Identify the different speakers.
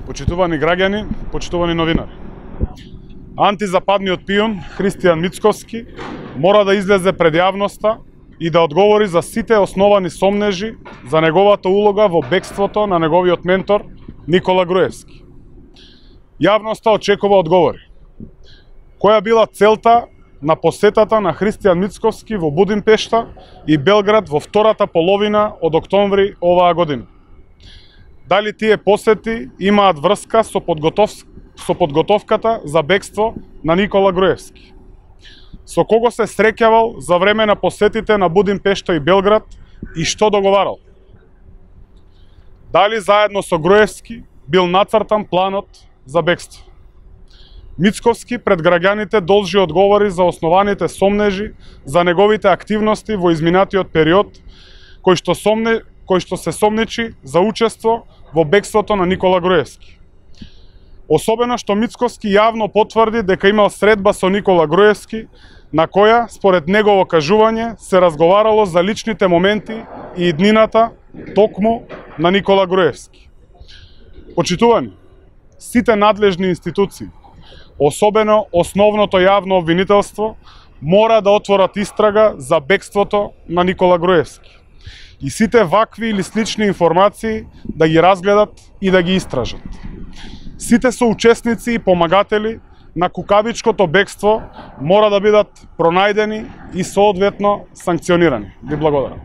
Speaker 1: Почитувани граѓани, почитувани новинари. Антизападниот пион Христијан Мицковски мора да излезе пред јавноста и да одговори за сите основани сомнежи за неговата улога во бегството на неговиот ментор Никола Груевски. Јавноста очекува одговори. Која била целта на посетата на Христијан Мицковски во Будимпешта и Белград во втората половина од октомври оваа година? Дали тие посети имаат врска со подготовката за бегство на Никола Груевски? Со кого се среќавал за време на посетите на Будимпешта и Белград и што договарал? Дали заедно со Груевски бил нацртан планот за бегство? Мицковски пред граѓаните должи одговори за основаните сомнежи за неговите активности во изминатиот период, кој што се сомничи за учество во бегството на Никола Груевски. Особено што Мицковски јавно потврди дека имал средба со Никола Груевски, на која, според негово кажување, се разговарало за личните моменти и иднината токму на Никола Груевски. Почитувани, сите надлежни институции, особено основното јавно обвинителство, мора да отворат истрага за бегството на Никола Груевски и сите вакви или слични информации да ги разгледат и да ги истражат. Сите соучесници и помагатели на кукавичкото бегство мора да бидат пронајдени и соодветно санкционирани. Ви благодарам.